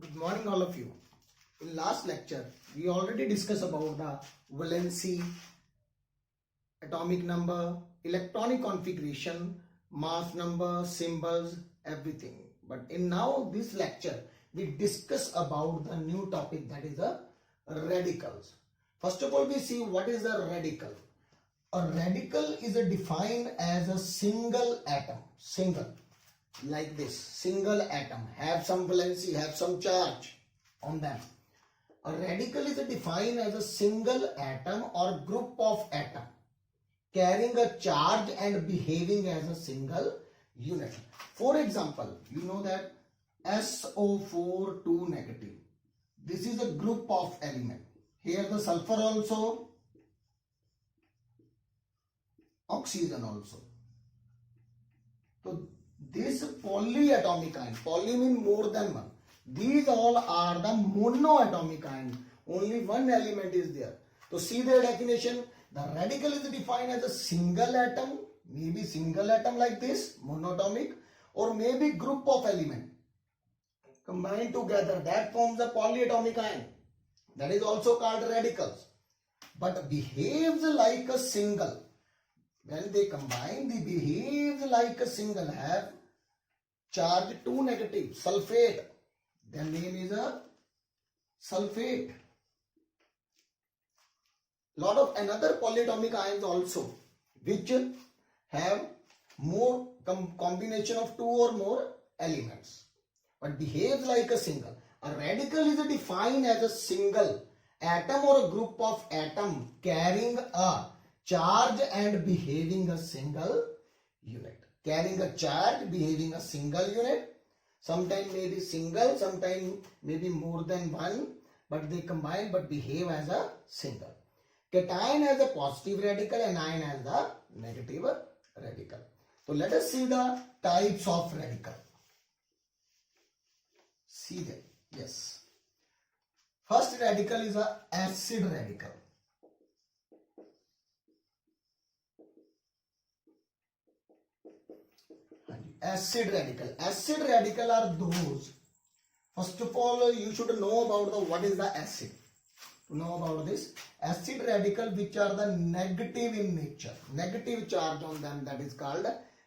Good morning, all of you. In last lecture, we already discussed about the valency, atomic number, electronic configuration, mass number, symbols, everything. But in now this lecture, we discuss about the new topic, that is the radicals. First of all, we see what is a radical. A radical is defined as a single atom, like this, single atom, have some valency, have some charge on them. A radical is defined as a single atom or group of atom carrying a charge and behaving as a single unit. For example, you know that SO4 2 negative. This is a group of element. Here the sulfur also, oxygen also. So this polyatomic ion, poly means more than one. These all are the monoatomic ion. Only one element is there. So see their definition. The radical is defined as a single atom, maybe single atom like this, monatomic, or maybe group of element combined together. That forms a polyatomic ion. That is also called radicals. But behaves like a single. When they combine, they behave like a single, have charge 2 negative, sulfate. Their name is a sulfate. Lot of another polyatomic ions also, which have more combination of 2 or more elements, but behaves like a single. A radical is defined as a single atom or a group of atom carrying a charge and behaving a single unit. Carrying a charge, behaving a single unit. Sometimes may be single, sometimes maybe more than one, but they combine but behave as a single. Cation has a positive radical and anion has the negative radical. So let us see the types of radical. See them. Yes. First radical is a acid radical. Acid radical are those. First of all, you should know about what is the acid. To know about this, acid radical which are the negative in nature, negative charge on them, that is called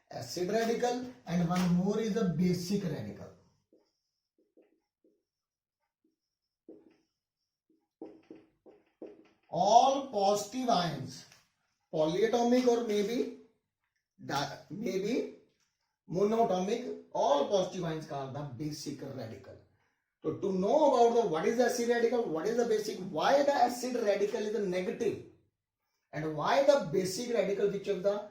acid radical. And one more is a basic radical. All positive ions, polyatomic or maybe monatomic, all positive ions are the basic radical. So to know about what is the acid radical, what is the basic, why the acid radical is a negative, and why the basic radical which of the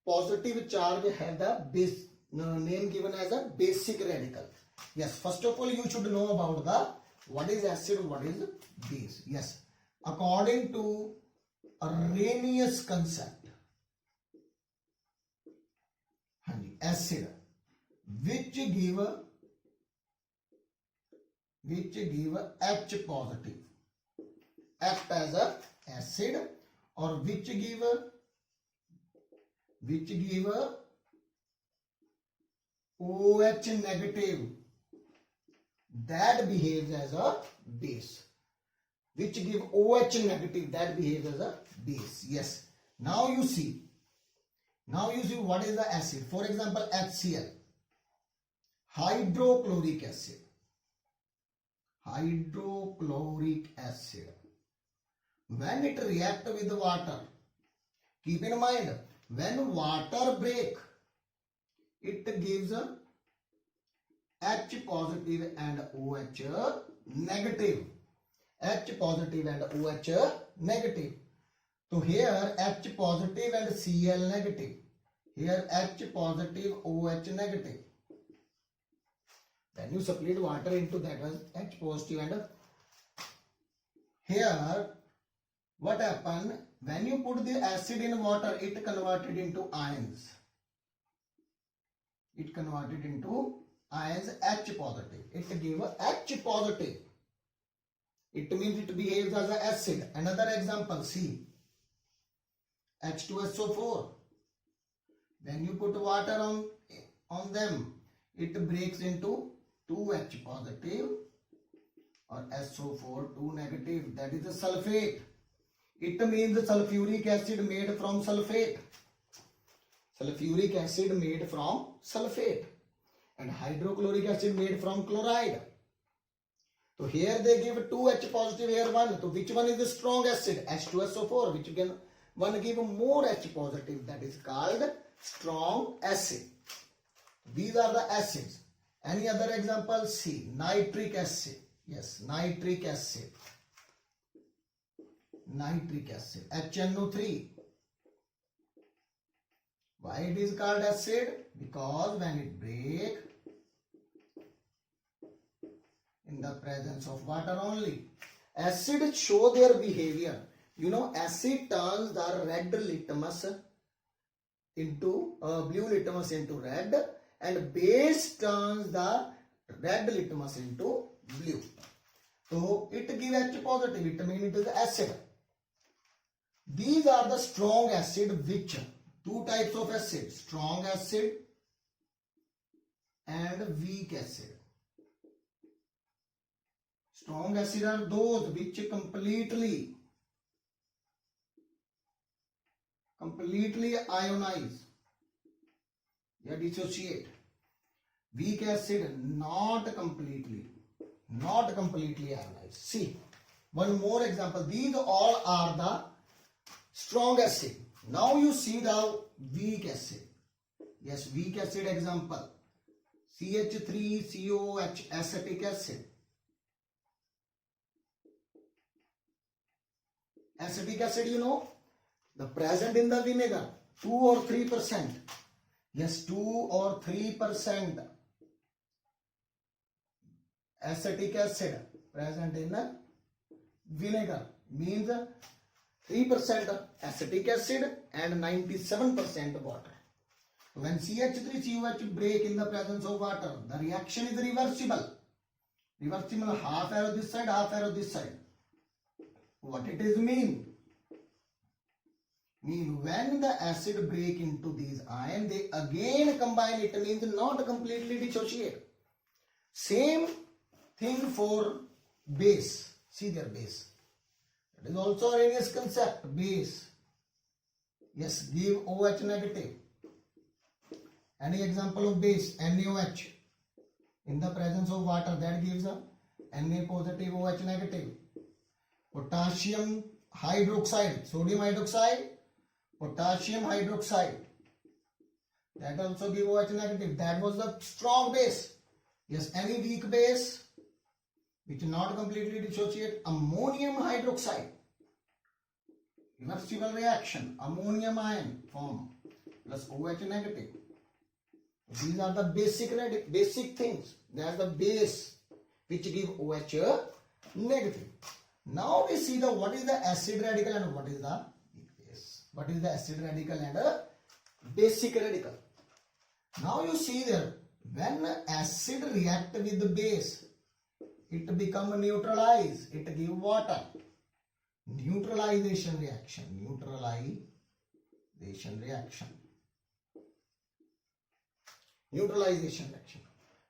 positive charge have the base name given as a basic radical. Yes, first of all you should know about the what is acid, what is base. Yes, according to Arrhenius concept, acid which give H positive act as a acid, or which give OH negative, that behaves as a base. Which give OH negative, that behaves as a base. Yes. Now you see what is the acid. For example, HCl, hydrochloric acid. When it reacts with water, keep in mind, when water break, it gives a H positive and OH negative. H positive and OH negative. So here H positive and Cl negative. Here H positive, OH negative. Then you split water into that as H positive, and here what happened, when you put the acid in water, it converted into ions. It converted into ions H positive. It gave a H positive. It means it behaves as an acid. Another example, see H2SO4. When you put water on them, it breaks into 2H positive or SO4 2 negative, that is the sulfate. It means sulfuric acid made from sulfate. Sulfuric acid made from sulfate, and hydrochloric acid made from chloride. So here they give 2H positive, here 1. So which one is the strong acid? H2SO4. Which one give more H positive? That is called strong acid. These are the acids. Any other example? C. Nitric acid. Yes, nitric acid. Nitric acid. HNO3. Why it is called acid? Because when it breaks in the presence of water only. Acids show their behavior. You know, acid turns the red litmus into blue litmus into red, and base turns the red litmus into blue. So it gives H positive. It means it is acid. These are the strong acid, which two types of acid: strong acid and weak acid. Strong acid are those which completely ionize, they dissociate. Weak acid not completely ionize. See, one more example. These all are the strong acid. Now you see the weak acid. Yes, weak acid example: CH3COH, acetic acid. Acetic acid, you know, the present in the vinegar, 2 or 3%. Yes, 2 or 3% acetic acid present in the vinegar, means 3% acetic acid and 97% water. When CH3COH break in the presence of water, the reaction is reversible. Reversible, half arrow this side, half arrow this side. What it is mean? Mean when the acid break into these ions, they again combine. It means not completely dissociate. Same thing for base. See their base. It is also Arrhenius concept. Base. Yes, give OH negative. Any example of base? NaOH. In the presence of water, that gives a Na positive, OH negative. Potassium hydroxide, sodium hydroxide, potassium hydroxide, that also give OH negative. That was the strong base. Yes, any weak base which not completely dissociate: ammonium hydroxide, reversible reaction, ammonium ion form plus OH negative. These are the basic things. They are the base which give OH negative. Now we see what is the acid radical and what is the base. What is the acid radical and basic radical? Now you see there, when acid react with the base, it become neutralized. It give water. Neutralization reaction. Neutralization reaction.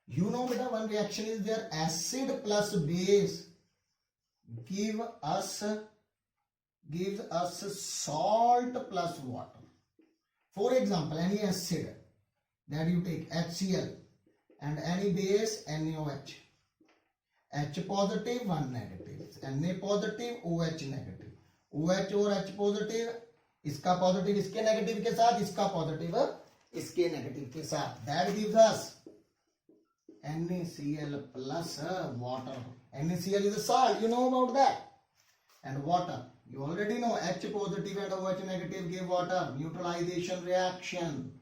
You know beta, one reaction is there, acid plus base gives us salt plus water. For example, any acid that you take HCl and any base NaOH, H positive 1 negative, Na positive OH negative, OH और H positive, इसका positive इसके negative के साथ, इसका positive इसके negative के साथ, that gives us NaCl plus water. NaCl is a salt, you know about that. And water, you already know, H positive and OH negative give water. Neutralization reaction.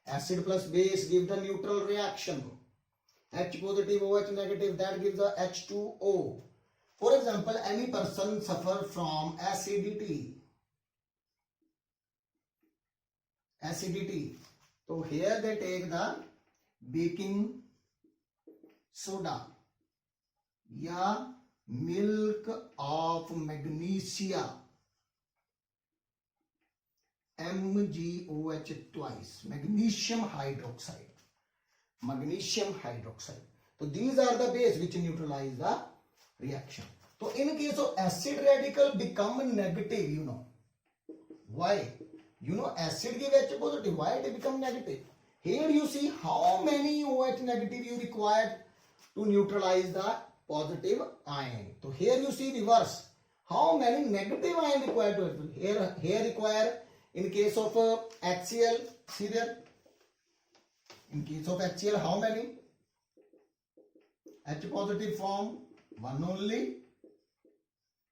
Acid plus base give the neutral reaction. H positive, OH negative, that gives the H2O. For example, any person suffer from acidity. So here they take the baking soda या milk of magnesia, MgOH twice, magnesium hydroxide. So these are the base which neutralize the reaction. So in case of acid radical become negative, you know why? You know acid give H positive, why it become negative? Here you see how many OH negative you required to neutralize the positive ion. So here you see reverse. How many negative ion required to here require in case of HCl, see there. In case of HCl, how many? H positive form, one only.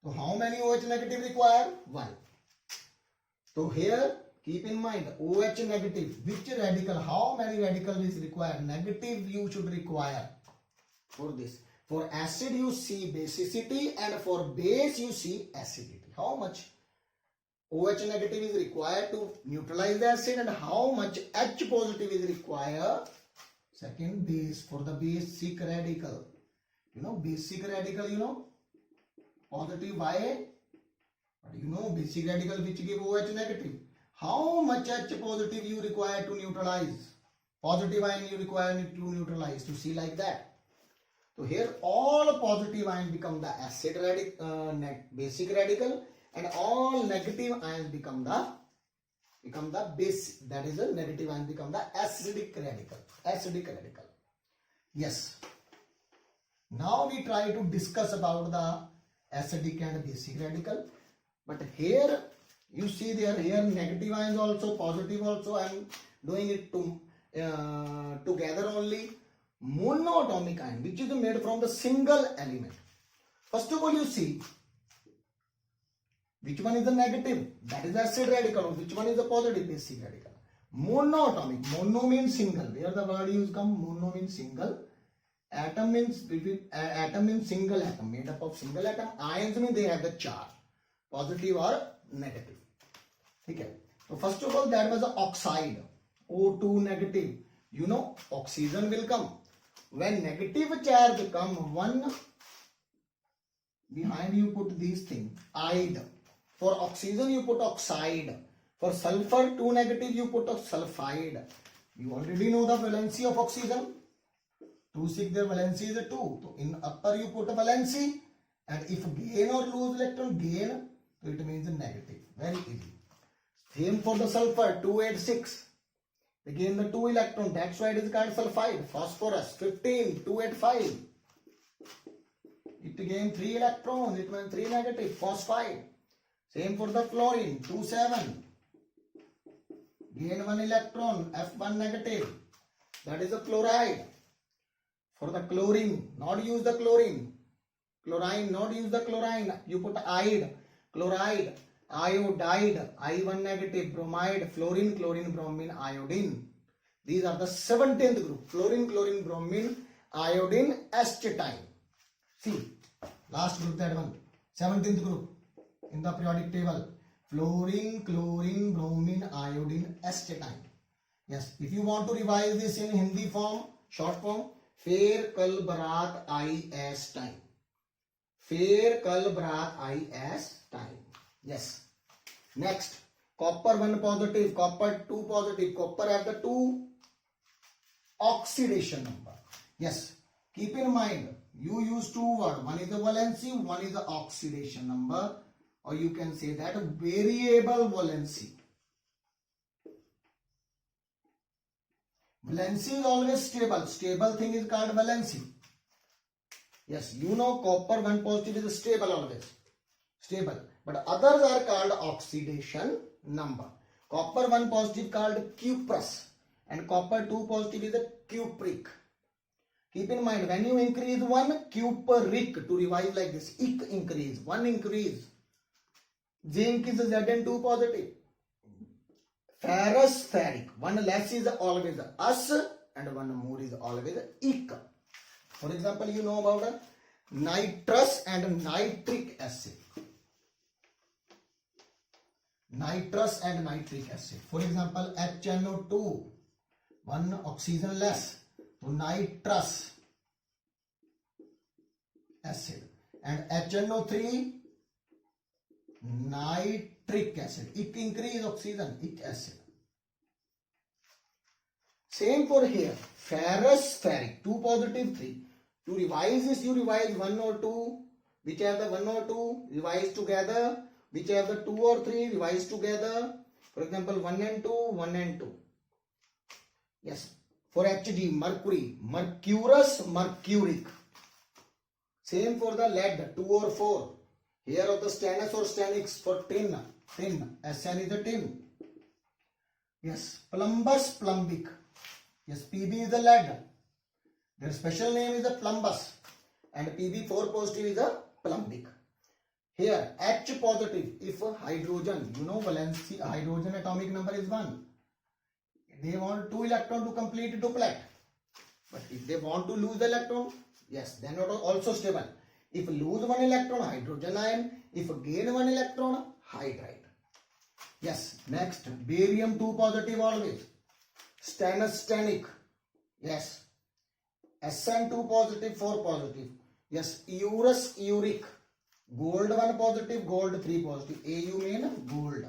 So how many OH negative require? One. So here keep in mind OH negative, which radical, how many radical is required? Negative you should require for this. For acid you see basicity and for base you see acidity. How much OH negative is required to neutralize the acid and how much H positive is required? Second, base, for the basic radical. You know basic radical, you know positive Ya, but you know basic radical which give OH negative. How much H positive you require to neutralize? Positive ion you require to neutralize, to see like that. So here all positive ion become the acid radical, basic radical, and all negative ions become the base, that is a negative ion become the acidic radical. Acidic radical. Yes. Now we try to discuss about the acidic and basic radical. But here you see there here negative ions also, positive also. I am doing it to together only. Monoatomic ion, which is made from the single element. First of all, you see which one is the negative, that is the acid radical, which one is the positive, basic radical. Monoatomic, mono means single, where the word use come, mono means single, atom means single atom, made up of single atom, ions mean they have the charge, positive or negative. Okay. So first of all, that was the oxide, O2 negative. You know oxygen will come. When negative charge come, one behind you put these things, ide. For oxygen you put oxide. For sulfur 2 negative you put sulfide. You already know the valency of oxygen. 2 6 their valency is a 2. So in upper you put a valency, and if gain or lose electron, gain, so it means a negative. Very easy. Same for the sulfur 2 8 6. They gain the 2 electron, that's why it is called sulfide. Phosphorus 15 2 8 5. It gain 3 electrons, it means 3 negative, phosphide. Same for the fluorine 2 7. Gain 1 electron, F1 negative. That is a chloride. For the chlorine, not use the chlorine. Chlorine, not use the chlorine. You put ide, chloride, iodide, I1 negative, bromide, fluorine, chlorine, bromine, iodine. These are the 17th group. Fluorine, chlorine, bromine, iodine, acetine. See, last group, that one. 17th group in the periodic table. Fluorine, chlorine, bromine, iodine, acetine. Yes, if you want to revise this in Hindi form, short form, Fair Kal Barat IS time. Fair Kal Barat IS time. Yes. Next, copper 1 positive, copper 2 positive. Copper have the 2 oxidation number. Yes. Keep in mind, you use 2 words. One is the valency, one is the oxidation number. Or you can say that variable valency. Valency is always stable. Stable thing is called valency. Yes, you know copper 1 positive is stable always. Stable. But others are called oxidation number. Copper 1 positive called cuprous. And copper 2 positive is a cupric. Keep in mind, when you increase 1 cupric, to revise like this, ic increase, 1 increase. Zinc is a Zn2 positive. Ferrous ferric, 1 less is always us and 1 more is always ic. For example, you know about nitrous and nitric acid. Nitrous and nitric acid. For example, HNO2, 1 oxygen less, so nitrous acid. And HNO3, nitric acid. It increase oxygen, ic acid. Same for here. Ferrous ferric, 2 positive 3. To revise this, you revise 1 or 2 which have the 1 or 2 revise together, which have the 2 or 3 revise together. For example, 1 and 2, 1 and 2. Yes. For Hg, mercury, mercurous, mercuric. Same for the lead, 2 or 4. Here of the stannous or stannix for tin, tin. Sn is a tin. Yes. Plumbus, plumbic. Yes, Pb is a lead. Their special name is a plumbus. And Pb4 positive is a plumbic. Here, H positive, if hydrogen, you know valency, hydrogen atomic number is 1. They want 2 electron to complete duplet. But if they want to lose the electron, yes, then it is also stable. If lose 1 electron, hydrogen ion. If gain 1 electron, hydride. Yes, next, barium 2 positive always. Stannous, stannic. Yes. Sn2 positive, 4 positive. Yes, Eurus, uric. Gold 1 positive, gold 3 positive. Au mean gold.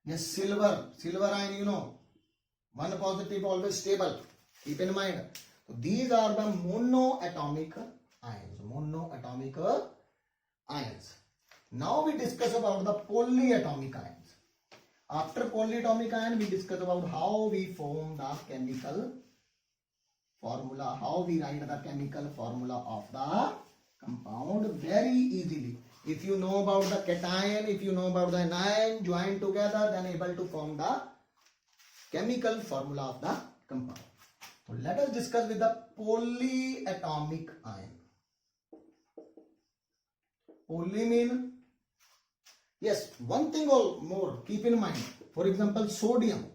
Yes, silver, silver ion, you know, 1 positive always stable. Keep in mind. So these are the monoatomic ions. Monoatomic ions. Now we discuss about the polyatomic ions. After polyatomic ion, we discuss about how we form the chemical formula, how we write the chemical formula of the compound very easily. If you know about the cation, if you know about the anion, join together, then able to form the chemical formula of the compound. So let us discuss with the polyatomic ion. Poly mean, yes, one thing or more, keep in mind. For example, sodium.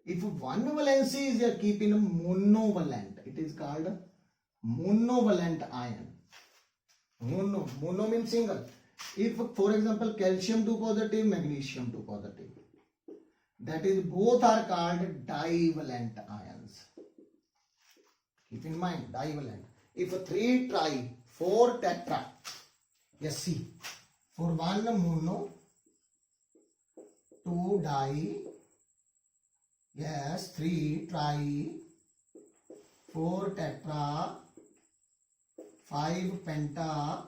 If one valency is here, keep in monovalent. It is called monovalent ion. Mono means single. If, for example, calcium 2 positive, magnesium 2 positive, that is both are called divalent ions. Keep in mind, divalent. If 3 tri, 4 tetra, yes, see, for 1 mono, 2 di, yes, 3 tri, 4 tetra, 5 penta,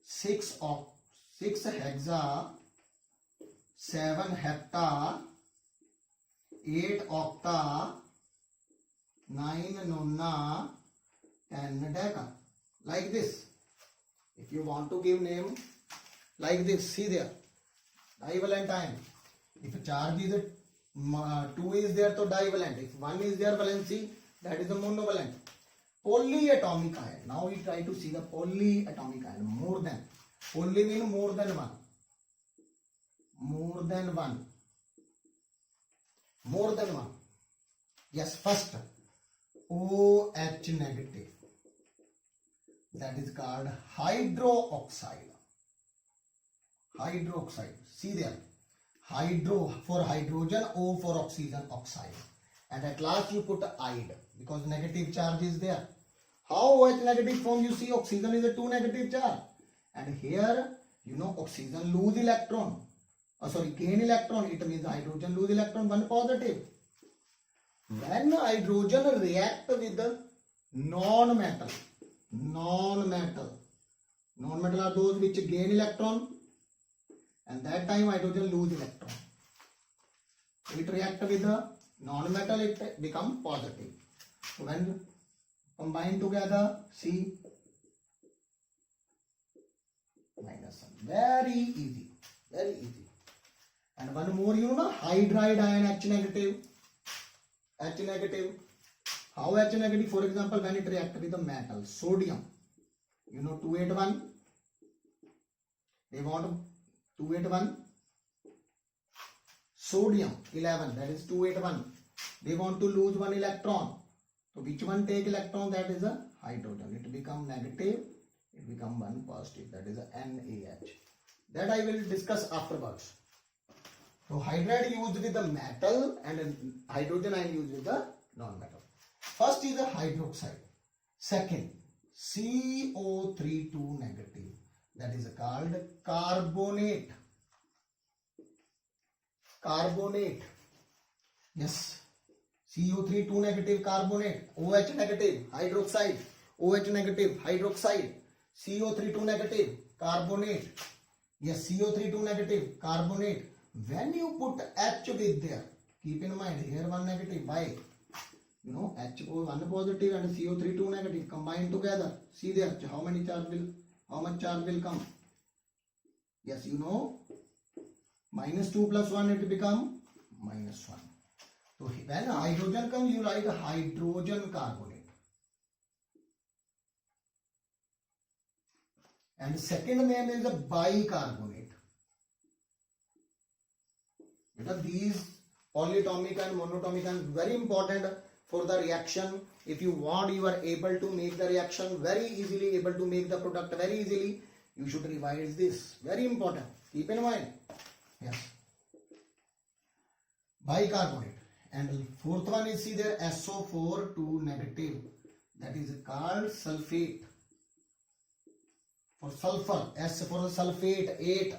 6 hexa, 7 hepta, 8 octa, 9 nona, 10 deca. Like this. If you want to give name like this, see there, divalent ion. If charge is 2 is there, so divalent. If 1 is there, valency, that is the monovalent. Polyatomic ion. Now we try to see the polyatomic ion. More than. Poly mean more than 1. More than 1. More than 1. Yes, first OH negative. That is called hydroxide. Hydroxide. See there. Hydro for hydrogen, O for oxygen, oxide. And at last you put ide because negative charge is there. How OH negative form? You see oxygen is a 2 negative charge. And here, you know, oxygen lose electron. Gain electron. It means hydrogen lose electron, 1 positive. When hydrogen react with the non-metal are those which gain electron, and that time hydrogen lose electron. It react with the non-metal, it become positive. So when combine together, see, minus 1. Very easy. Very easy. And one more, you know, hydride ion, H negative. H negative. How H negative? For example, when it reacts with the metal, sodium, you know, 281. They want 281. Sodium 11, that is 281. They want to lose 1 electron. So which one take electron? That is a hydrogen. It become negative. It become 1 positive. That is a NaH. That I will discuss afterwards. So hydride used with the metal and hydrogen ion used with the non-metal. First is the hydroxide. Second, CO3 2 negative. That is called carbonate. Carbonate. Yes. CO3 2 negative carbonate. OH negative hydroxide. OH negative hydroxide, CO3 2 negative carbonate. Yes, CO3 2 negative carbonate. When you put H with there, keep in mind here 1 negative. Why? You know, H 1 positive and CO3 2 negative combined together. See there how much charge will come. Yes, you know, -2 plus 1 it become -1. So when hydrogen comes, you write hydrogen carbonate. And second name is a bicarbonate. Because these polyatomic and monatomic are very important for the reaction. If you want, you are able to make the reaction very easily, able to make the product very easily. You should revise this. Very important. Keep in mind. Yes. Bicarbonate. And fourth one is, see there, SO4 2 negative. That is called sulfate. For sulfur, S for sulfate, 8.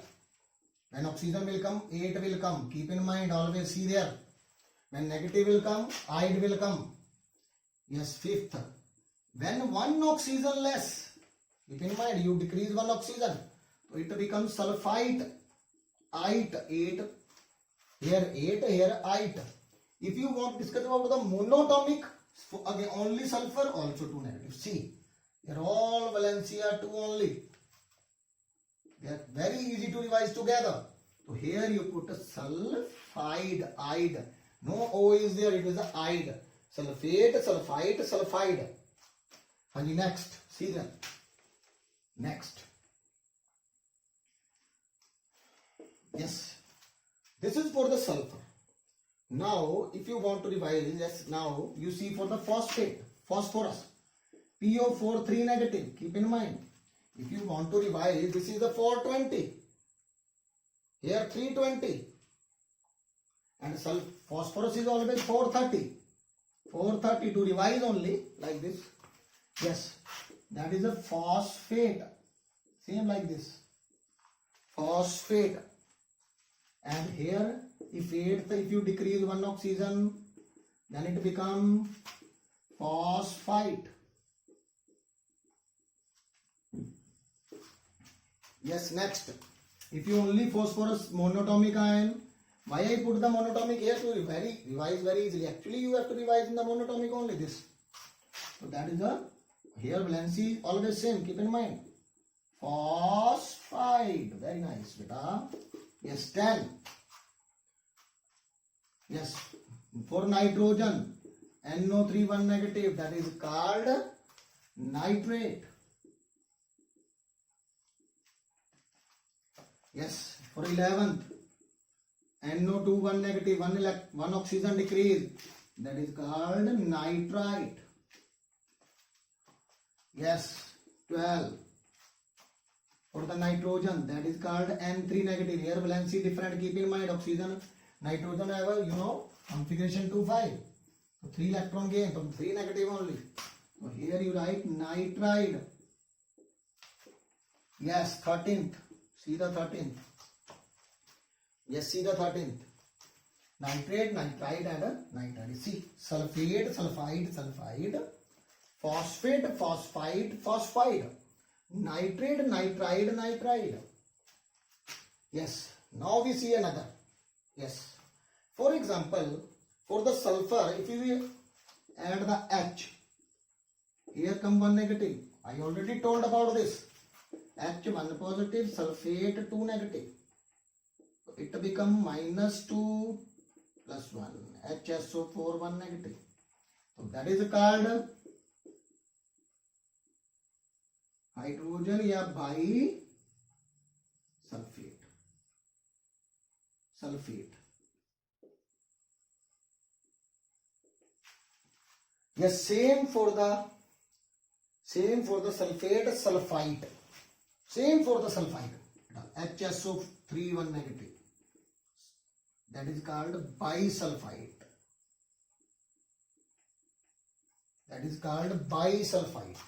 When oxygen will come, 8 will come. Keep in mind, always see there. When negative will come, ide will come. Yes, fifth. When one oxygen less, keep in mind, you decrease one oxygen, so it becomes sulfite, ite, 8. Here 8, here ite. If you want to discuss about the monatomic, again only sulfur, also 2 negative. See, here all Valencia 2 only. They are very easy to revise together. So here you put a sulfide, ide. No O is there, it is a ide. Sulfate, sulfite, sulfide. And next, see that. Next. Yes. This is for the sulfur. Now, if you want to revise, yes, now you see for the phosphate, phosphorus, PO4 3 negative. Keep in mind, if you want to revise, this is the 420. Here 320. And phosphorus is always 430. 430 to revise only, like this. Yes, that is a phosphate. Same like this. Phosphate. And here, if you decrease one oxygen, then it becomes phosphite. Yes, next. If you only phosphorus monatomic ion, why I put the monatomic here to revise very easily. Actually, you have to revise in the monatomic only this. So that is the, here valency always same, keep in mind. Phosphide. Very nice, beta. Yes, 10. Yes, for nitrogen, NO3 1 negative, that is called nitrate. Yes, for 11th, NO2 1 negative, one oxygen decrease, that is called nitrite. Yes, 12. For the nitrogen, that is called N3 negative. Here valency different. Keep in mind, oxygen, nitrogen have a, you know, configuration 2,5. So 3 electron gain, so 3 negative only. So here you write nitride. Yes, 13th. See the 13th. Yes, see the 13th. Nitrate, nitride and nitride. See, sulfate, sulfide, sulfide. Phosphate, phosphide, phosphide. Nitrate, nitride, nitride. Yes, now we see another. Yes, for example, for the sulfur, if you add the H, here come one negative. I already told about this. H 1 positive, sulfate 2 negative. So it become -2 plus 1. HSO4 1 negative. So that is called hydrogen या bi sulfate. Sulfate. Yes, same for the sulfate, sulfite. Same for the sulfite. HSO3 1 negative. That is called bisulfite. That is called bisulfite.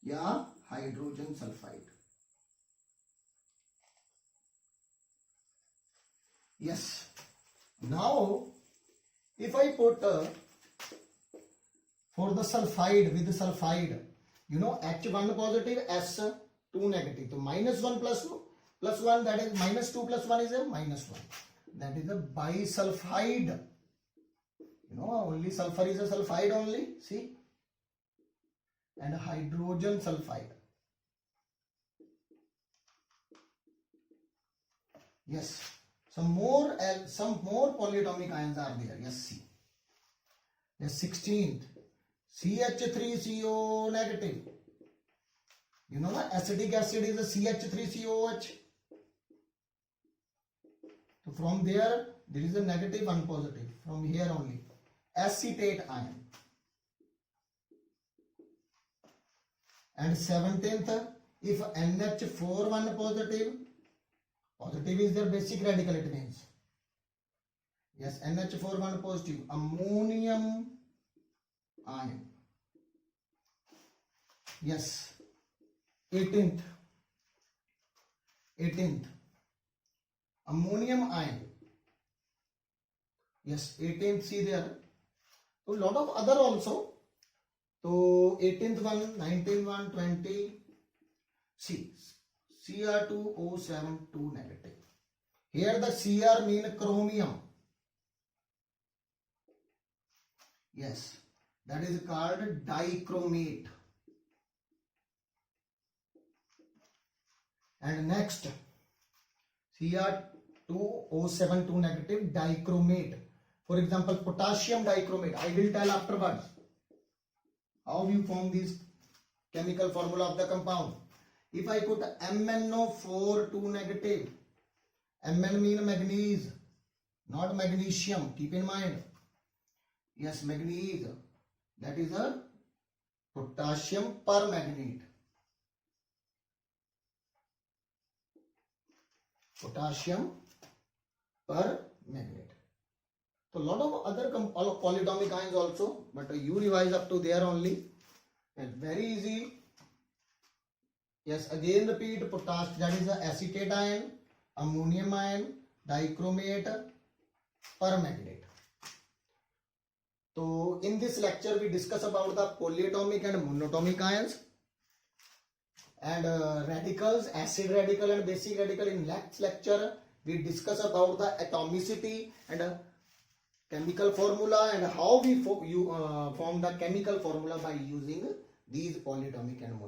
या hydrogen sulfide. Yes. Now, if I put for the sulfide, with the sulfide, you know, H1 positive, S2 negative. So -1 plus 1, that is -2 plus 1 is a -1. That is a bisulfide. You know, only sulfur is a sulfide only. See, and hydrogen sulfide. Yes, some more polyatomic ions are there. Yes, see. The 16th, CH3CO negative. You know, the acetic acid is a CH3COH. So from there is a negative and positive. From here only, acetate ion. And 17th, if NH4 one positive is their basic radical, it means. Yes, NH4 one positive, ammonium ion. Yes, 18th, ammonium ion. Yes, 18th, see there. So lot of other also. So 18th one, 19th one, 20. See, Cr2O72 negative. Here the Cr mean chromium. Yes, that is called dichromate. And next, Cr2O72 negative dichromate. For example, potassium dichromate. I will tell afterwards how you form this chemical formula of the compound. If I put MnO4 2 negative, Mn mean manganese, not magnesium. Keep in mind. Yes, manganese. That is a potassium permanganate. Potassium permanganate. So lot of other polyatomic ions also, but you revise up to there only. And very easy. Yes, again repeat, potassium, that is the acetate ion, ammonium ion, dichromate, permanganate. So in this lecture we discuss about the polyatomic and monatomic ions and radicals, acid radical and basic radical. In next lecture we discuss about the atomicity and chemical formula and how we form the chemical formula by using these polyatomic and monatomic.